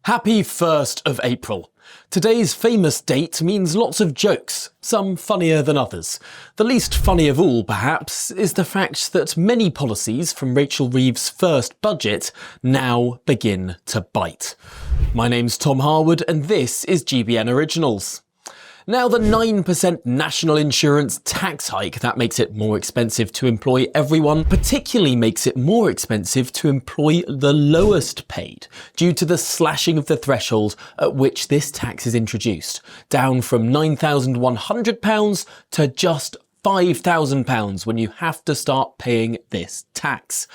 Happy 1st of April. Today's famous date means lots of jokes, some funnier than others. The least funny of all, perhaps, is the fact that many policies from Rachel Reeves' first budget now begin to bite. My name's Tom Harwood and this is GBN Originals. Now, the 9% national insurance tax hike that makes it more expensive to employ everyone particularly makes it more expensive to employ the lowest paid due to the slashing of the threshold at which this tax is introduced, down from £9,100 to just £5,000 when you have to start paying this tax.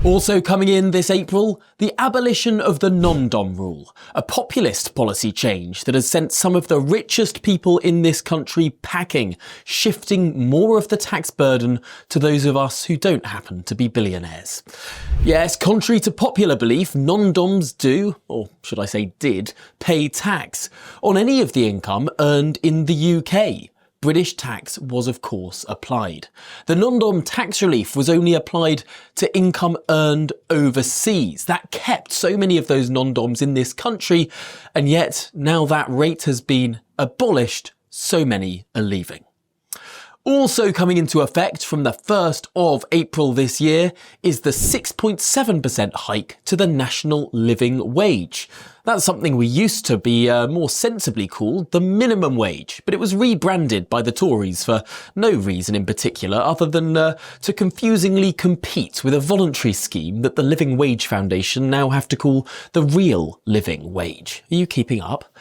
Also coming in this April, the abolition of the non-dom rule, a populist policy change that has sent some of the richest people in this country packing, shifting more of the tax burden to those of us who don't happen to be billionaires. Yes, contrary to popular belief, non-doms do, or should I say did, pay tax on any of the income earned in the UK. British tax was of course applied. The non-dom tax relief was only applied to income earned overseas. That kept so many of those non-doms in this country, and yet now that rate has been abolished, so many are leaving. Also coming into effect from the 1st of April this year is the 6.7% hike to the national living wage. That's something we used to be more sensibly called the minimum wage, but it was rebranded by the Tories for no reason in particular other than to confusingly compete with a voluntary scheme that the Living Wage Foundation now have to call the real living wage. Are you keeping up?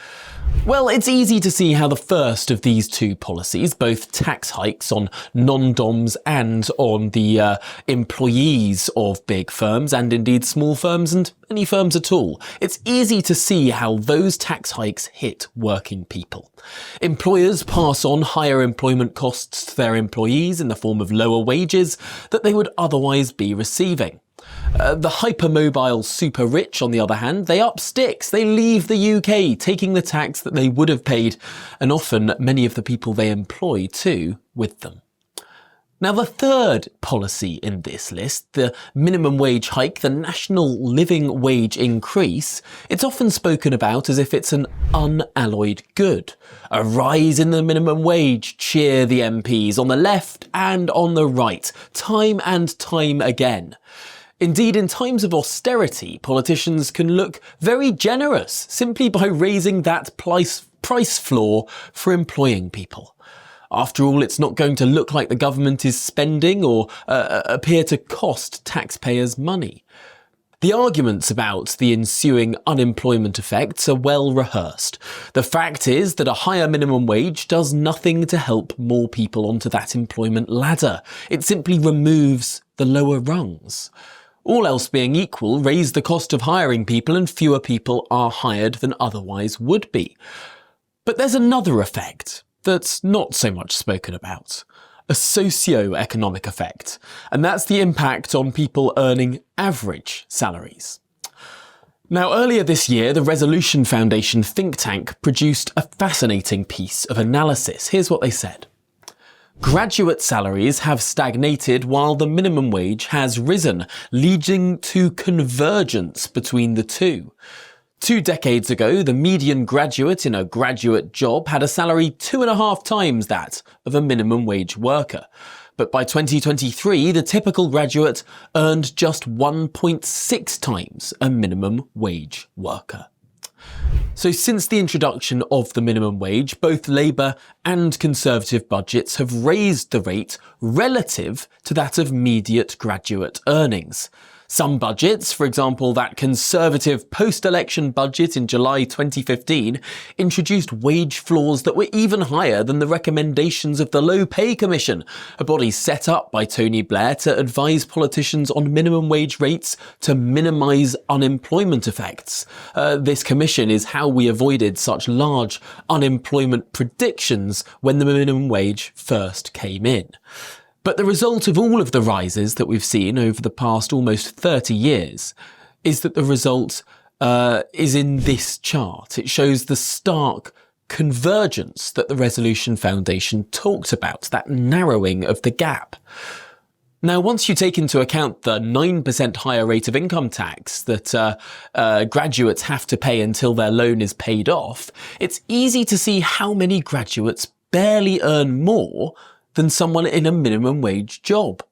Well, it's easy to see how the first of these two policies, both tax hikes on non-doms and on the employees of big firms and indeed small firms and any firms at all, it's easy to see how those tax hikes hit working people. Employers pass on higher employment costs to their employees in the form of lower wages that they would otherwise be receiving. The hypermobile super rich, on the other hand, they up sticks. They leave the UK, taking the tax that they would have paid, and often many of the people they employ too, with them. Now, the third policy in this list, the minimum wage hike, the national living wage increase, it's often spoken about as if it's an unalloyed good. A rise in the minimum wage, cheer the MPs on the left and on the right, time and time again. Indeed, in times of austerity, politicians can look very generous simply by raising that price floor for employing people. After all, it's not going to look like the government is spending or appear to cost taxpayers money. The arguments about the ensuing unemployment effects are well rehearsed. The fact is that a higher minimum wage does nothing to help more people onto that employment ladder. It simply removes the lower rungs. All else being equal, raise the cost of hiring people and fewer people are hired than otherwise would be. But there's another effect that's not so much spoken about. A socio-economic effect. And that's the impact on people earning average salaries. Now, earlier this year, the Resolution Foundation think tank produced a fascinating piece of analysis. Here's what they said. Graduate salaries have stagnated while the minimum wage has risen, leading to convergence between the two. 2 decades ago, the median graduate in a graduate job had a salary 2.5 times that of a minimum wage worker. But by 2023, the typical graduate earned just 1.6 times a minimum wage worker. So since the introduction of the minimum wage, both Labour and Conservative budgets have raised the rate relative to that of median graduate earnings. Some budgets, for example that Conservative post-election budget in July 2015, introduced wage floors that were even higher than the recommendations of the Low Pay Commission, a body set up by Tony Blair to advise politicians on minimum wage rates to minimise unemployment effects. This commission is how we avoided such large unemployment predictions when the minimum wage first came in. But the result of all of the rises that we've seen over the past almost 30 years is that the result is in this chart. It shows the stark convergence that the Resolution Foundation talked about, that narrowing of the gap. Now, once you take into account the 9% higher rate of income tax that graduates have to pay until their loan is paid off, it's easy to see how many graduates barely earn more than someone in a minimum wage job.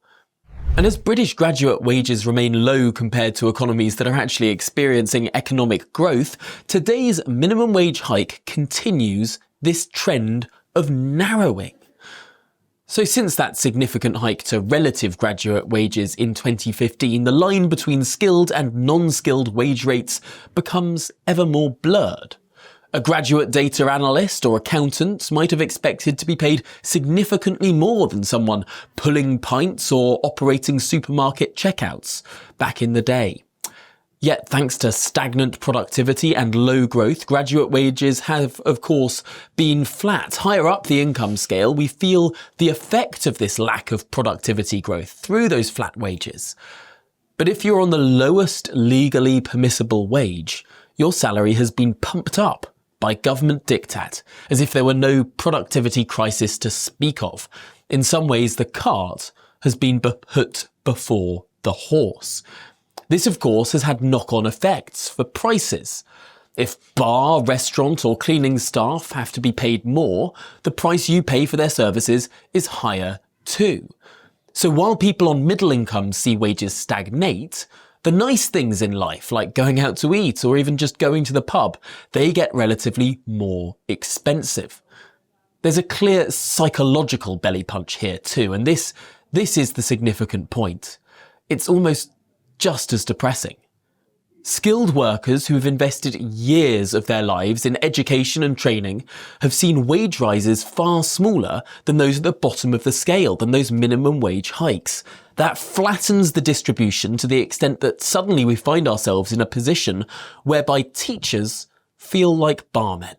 And as British graduate wages remain low compared to economies that are actually experiencing economic growth, today's minimum wage hike continues this trend of narrowing. So since that significant hike to relative graduate wages in 2015, the line between skilled and non-skilled wage rates becomes ever more blurred. A graduate data analyst or accountant might have expected to be paid significantly more than someone pulling pints or operating supermarket checkouts back in the day. Yet, thanks to stagnant productivity and low growth, graduate wages have, of course, been flat. Higher up the income scale, we feel the effect of this lack of productivity growth through those flat wages. But if you're on the lowest legally permissible wage, your salary has been pumped up by government diktat, as if there were no productivity crisis to speak of. In some ways, the cart has been put before the horse. This, of course, has had knock-on effects for prices. If bar, restaurant or cleaning staff have to be paid more, the price you pay for their services is higher too. So while people on middle incomes see wages stagnate, the nice things in life, like going out to eat or even just going to the pub, they get relatively more expensive. There's a clear psychological belly punch here too, and this is the significant point. It's almost just as depressing. Skilled workers who have invested years of their lives in education and training have seen wage rises far smaller than those at the bottom of the scale, than those minimum wage hikes. That flattens the distribution to the extent that suddenly we find ourselves in a position whereby teachers feel like barmen.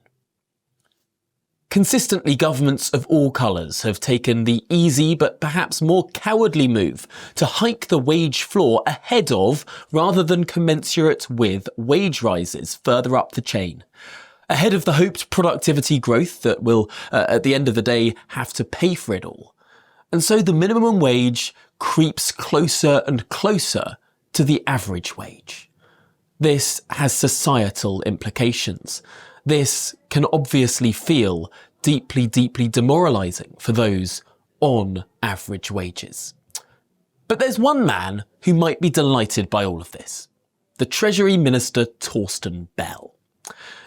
Consistently, governments of all colours have taken the easy but perhaps more cowardly move to hike the wage floor ahead of, rather than commensurate with, wage rises further up the chain. Ahead of the hoped productivity growth that will, at the end of the day, have to pay for it all. And so the minimum wage creeps closer and closer to the average wage. This has societal implications. This can obviously feel deeply, deeply demoralising for those on average wages. But there's one man who might be delighted by all of this: the Treasury Minister Torsten Bell.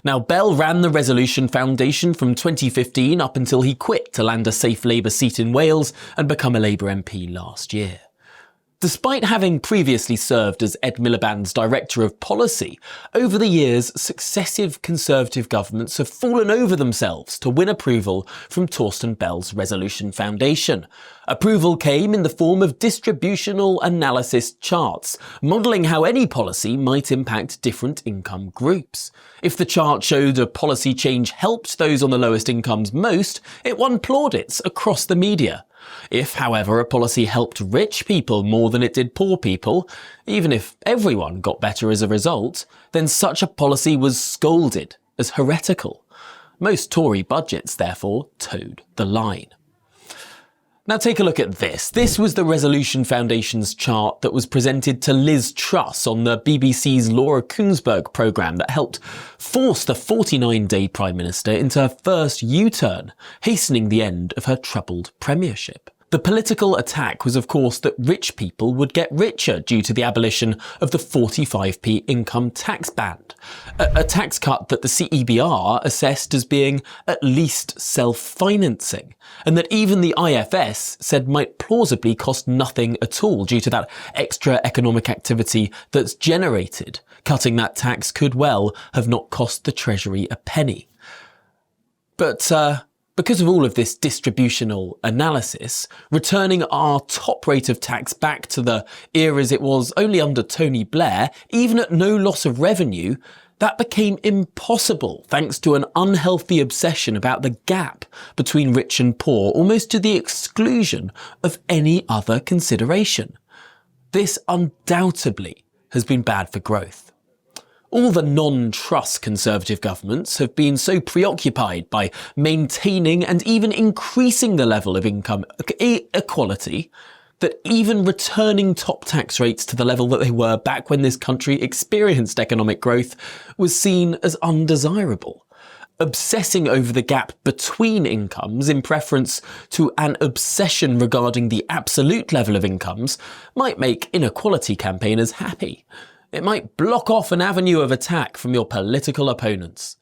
Now, Bell ran the Resolution Foundation from 2015 up until he quit to land a safe Labour seat in Wales and become a Labour MP last year. Despite having previously served as Ed Miliband's Director of Policy, over the years successive Conservative governments have fallen over themselves to win approval from Torsten Bell's Resolution Foundation. Approval came in the form of distributional analysis charts, modelling how any policy might impact different income groups. If the chart showed a policy change helped those on the lowest incomes most, it won plaudits across the media. If, however, a policy helped rich people more than it did poor people, even if everyone got better as a result, then such a policy was scolded as heretical. Most Tory budgets, therefore, toed the line. Now take a look at this. This was the Resolution Foundation's chart that was presented to Liz Truss on the BBC's Laura Kuenssberg programme that helped force the 49-day Prime Minister into her first U-turn, hastening the end of her troubled premiership. The political attack was, of course, that rich people would get richer due to the abolition of the 45p income tax band, a tax cut that the CEBR assessed as being at least self-financing, and that even the IFS said might plausibly cost nothing at all due to that extra economic activity that's generated. Cutting that tax could well have not cost the Treasury a penny. But because of all of this distributional analysis, returning our top rate of tax back to the eras it was only under Tony Blair, even at no loss of revenue, that became impossible thanks to an unhealthy obsession about the gap between rich and poor, almost to the exclusion of any other consideration. This undoubtedly has been bad for growth. All the non-Truss Conservative governments have been so preoccupied by maintaining and even increasing the level of income equality that even returning top tax rates to the level that they were back when this country experienced economic growth was seen as undesirable. Obsessing over the gap between incomes in preference to an obsession regarding the absolute level of incomes might make inequality campaigners happy. It might block off an avenue of attack from your political opponents.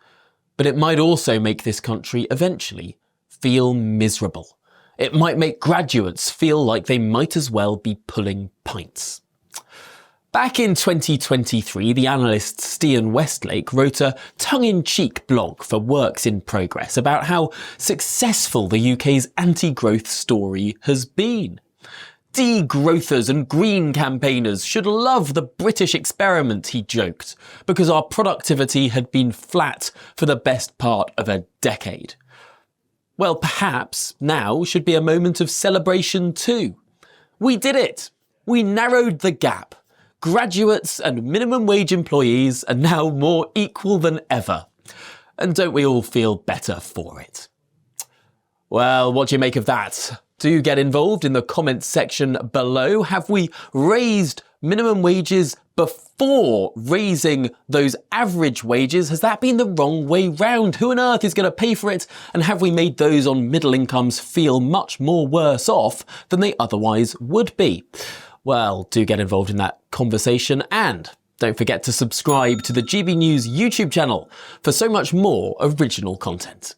But it might also make this country eventually feel miserable. It might make graduates feel like they might as well be pulling pints. Back in 2023, the analyst Stian Westlake wrote a tongue-in-cheek blog for Works in Progress about how successful the UK's anti-growth story has been. Degrowthers and green campaigners should love the British experiment, he joked, because our productivity had been flat for the best part of a decade. Well, perhaps now should be a moment of celebration too. We did it! We narrowed the gap. Graduates and minimum wage employees are now more equal than ever. And don't we all feel better for it? Well, what do you make of that? Do get involved in the comments section below. Have we raised minimum wages before raising those average wages? Has that been the wrong way round? Who on earth is going to pay for it? And have we made those on middle incomes feel much more worse off than they otherwise would be? Well, do get involved in that conversation, and don't forget to subscribe to the GB News YouTube channel for so much more original content.